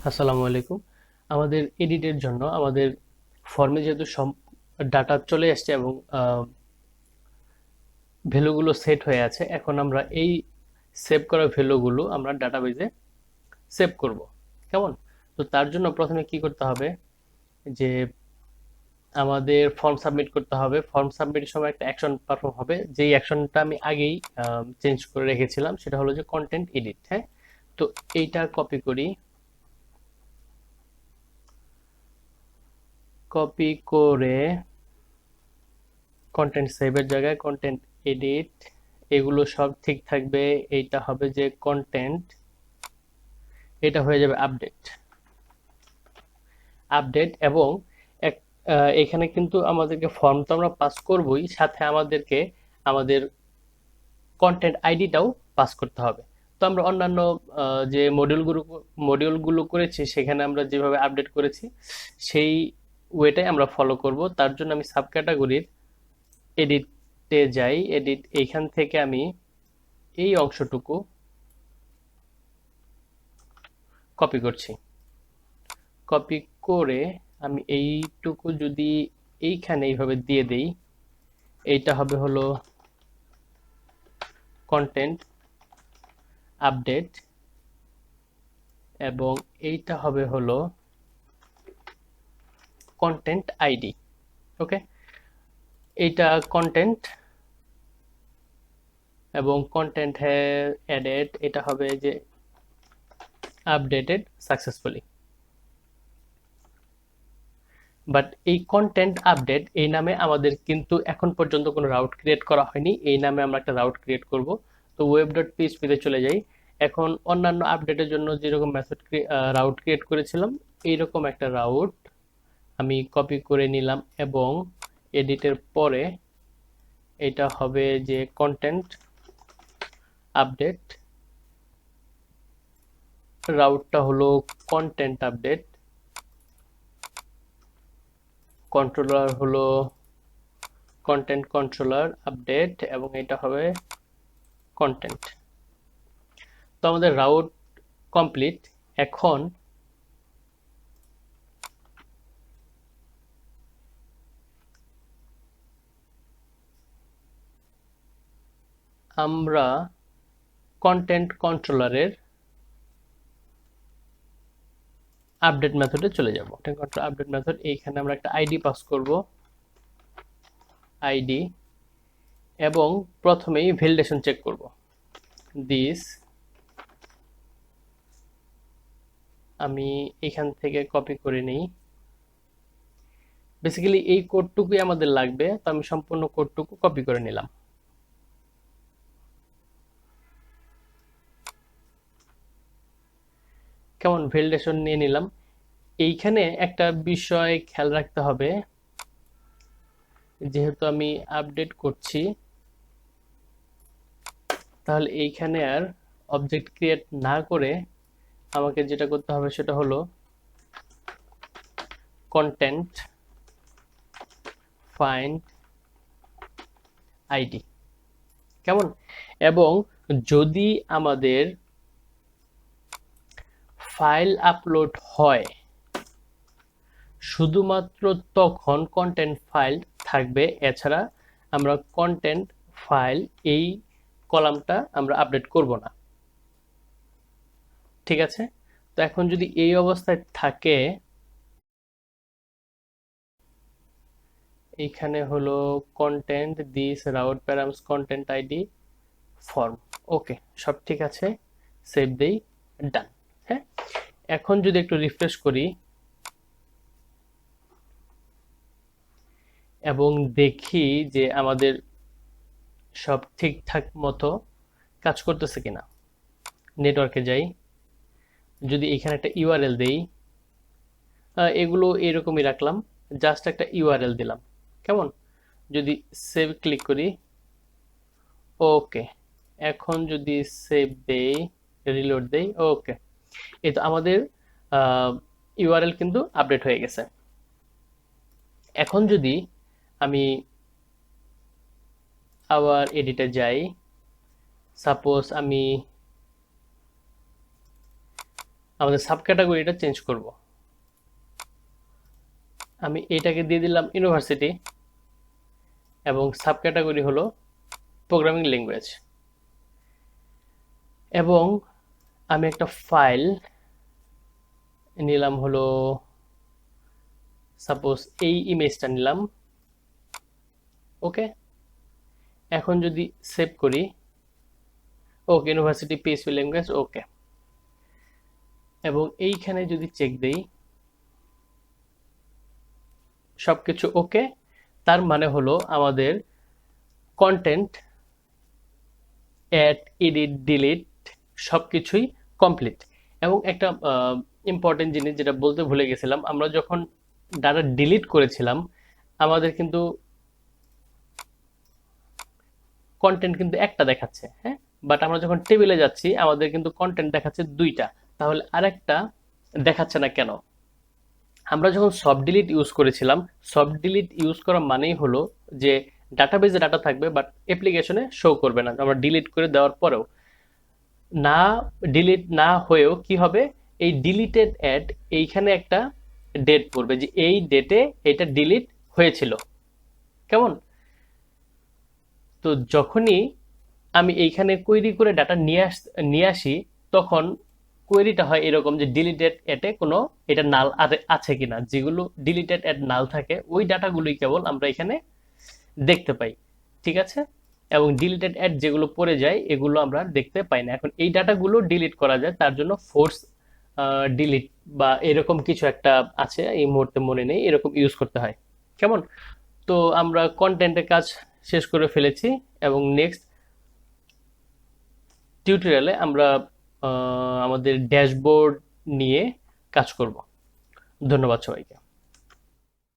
আসসালামু আলাইকুম। আমাদের এডিটের জন্য আমাদের ফর্মে যেহেতু সব ডাটা চলে আসছে এবং ভ্যালুগুলো সেট হয়ে আছে, এখন আমরা এই সেভ করা ভ্যালুগুলো আমরা ডাটাবেজে সেভ করব। কেমন? তো তার জন্য প্রথমে কি করতে হবে যে আমাদের ফর্ম সাবমিট করতে হবে। ফর্ম সাবমিটের সময় একটা অ্যাকশন পারফর্ম হবে, যেই অ্যাকশনটা আমি আগেই চেঞ্জ করে রেখেছিলাম, সেটা হলো যে কন্টেন্ট এডিট। হ্যাঁ, তো এইটা কপি করি। কপি করে কন্টেন্ট সেভের জায়গায় কন্টেন্ট এডিট, এগুলো সব ঠিক থাকবে। এইটা হবে যে কন্টেন্ট, এটা হয়ে যাবে আপডেট। আপডেট এবং এখানে কিন্তু আমাদেরকে ফর্ম তো আমরা পাস করবই, সাথে আমাদেরকে আমাদের কন্টেন্ট আইডিটাও পাস করতে হবে। তো আমরা অন্যান্য যে মডিউলগুলো করেছি, সেখানে আমরা যেভাবে আপডেট করেছি সেই ওয়েটাই আমরা ফলো করব। তার জন্য আমি সাব ক্যাটাগরির এডিটে যাই। এডিট, এইখান থেকে আমি এই অংশটুকু কপি করছি। কপি করে আমি এইটুকু যদি এইখানে এইভাবে দিয়ে দেই, এইটা হবে হলো কন্টেন্ট আপডেট এবং এইটা হবে হলো কন্টেন্ট আইডি। ওকে, এইটা কন্টেন্ট এবং কন্টেন্ট অ্যাডেড, এটা হবে যে আপডেটেড সাকসেসফুলি। বাট এই কন্টেন্ট আপডেট এই নামে আমাদের কিন্তু এখন পর্যন্ত কোনো রাউট ক্রিয়েট করা হয়নি। এই নামে আমরা একটা রাউট ক্রিয়েট করব। তো ওয়েব ডট পিএইচপি তে চলে যাই। এখন অন্যান্য আপডেটের জন্য যেরকম মেথড রাউট ক্রিয়েট করেছিলাম, এইরকম একটা রাউট আমি কপি করে নিলাম এবং এডিটের পরে এটা হবে যে কন্টেন্ট আপডেট, রাউটটা হলো কন্টেন্ট আপডেট, কন্ট্রোলার হলো কন্টেন্ট কন্ট্রোলার আপডেট এবং এটা হবে কন্টেন্ট। তো আমাদের রাউট কমপ্লিট। এখন আমরা কন্টেন্ট কন্ট্রোলারের আপডেট মেথডে চলে যাব। কন্ট্রোল আপডেট মেথড, এইখানে আমরা একটা আইডি পাস করব, আইডি, এবং প্রথমেই ভ্যালিডেশন চেক করব। দিস আমি এখান থেকে কপি করে নিই। বেসিক্যালি এই কোডটুকুই আমাদের লাগবে, তো আমি সম্পূর্ণ কোডটুকু কপি করে নিলাম। কেমন? ভ্যালিডেশন নিয়ে নিলাম। এইখানে একটা বিষয় খেয়াল রাখতে হবে, যেহেতু আমি আপডেট করছি, তাহলে এইখানে আর অবজেক্ট ক্রিয়েট না করে আমাকে যেটা করতে হবে সেটা হলো কন্টেন্ট ফাইন্ড আইডি। কেমন? এবং যদি আমাদের ফাইল আপলোড হয়, শুধুমাত্র তখন কন্টেন্ট ফাইল থাকবে। এছাড়া আমরা কন্টেন্ট ফাইল এই কলামটা আমরা আপডেট করব না। ঠিক আছে? তো এখন যদি এই অবস্থায় থাকে, এইখানে হলো content this route params content ID form. Okay, সব ঠিক আছে। সেভ দেই, ডান। হ্যাঁ, এখন যদি একটু রিফ্রেশ করি এবং দেখি যে আমাদের সব ঠিকঠাক মতো কাজ করতেছে কিনা, নেটওয়ার্কে যাই। যদি এখানে একটা ইউআরএল দেই, এগুলো এরকমই রাখলাম, জাস্ট একটা ইউআরএল দিলাম। কেমন? যদি সেভ ক্লিক করি, ওকে, এখন যদি সেভ দেই, রিলোড দেই, ওকে, এই তো আমাদের ইউআরএল কিন্তু আপডেট হয়ে গেছে। এখন যদি আমি আবার এডিটে যাই, সাপোজ আমি আমাদের সাব ক্যাটাগরিটা চেঞ্জ করব। আমি এটাকে দিয়ে দিলাম ইউনিভার্সিটি এবং সাব ক্যাটাগরি হলো প্রোগ্রামিং ল্যাঙ্গুয়েজ। এবং আমি একটা ফাইল নিলাম, হলো সাপোজ এই ইমেজটা নিলাম। ওকে, এখন যদি সেভ করি, ওকে, ইউনিভার্সিটি পিএইচপি ল্যাঙ্গুয়েজ, ওকে। এবং এইখানে যদি চেক দেই সবকিছু ওকে, তার মানে হলো আমাদের কন্টেন্ট, অ্যাড, এডিট, ডিলিট সবকিছুই কমপ্লিট। এবং একটা ইম্পর্টেন্ট জিনিস যেটা বলতে ভুলে গেছিলাম, আমরা যখন ডাটা ডিলিট করেছিলাম আমাদের কিন্তু কন্টেন্ট কিন্তু একটা দেখাচ্ছে, হ্যাঁ, বাট আমরা যখন টেবিলে যাচ্ছি আমাদের কিন্তু কন্টেন্ট দেখাচ্ছে দুইটা। তাহলে আরেকটা দেখাচ্ছে না কেন? আমরা যখন সফট ডিলিট ইউজ করেছিলাম, সফট ডিলিট ইউজ করা মানেই হলো যে ডাটাবেজে ডাটা থাকবে বাট অ্যাপ্লিকেশনে শো করবে না। আমরা ডিলিট করে দেওয়ার পরেও, না ডিলিট না হয়েও কি হবে, এই ডিলিটেড অ্যাড এইখানে একটা ডেট পড়বে যে এই ডেটে এটা ডিলিট হয়েছিল। কেমন? তো যখনই আমি এইখানে কোয়েরি করে ডাটা নিয়ে আসি তখন কোয়েরিটা হয় এরকম যে ডিলিটেড অ্যাডে কোনো এটা নাল আছে কিনা। যেগুলো ডিলিটেড অ্যাড নাল থাকে ওই ডাটাগুলোই কেবল আমরা এখানে দেখতে পাই, ঠিক আছে? এবং ডিলিটেড অ্যাড যেগুলো পড়ে যায় এগুলো আমরা দেখতে পাই না। এখন এই ডাটাগুলো ডিলিট করা যায়, তার জন্য ফোর্স ডিলিট বা এরকম কিছু একটা আছে, এই মুহূর্তে মনে নেই, এরকম ইউজ করতে হয়। কেমন? তো আমরা কন্টেন্টের কাজ শেষ করে ফেলেছি এবং নেক্সট টিউটোরিয়ালে আমরা আমাদের ড্যাশবোর্ড নিয়ে কাজ করব। ধন্যবাদ সবাইকে।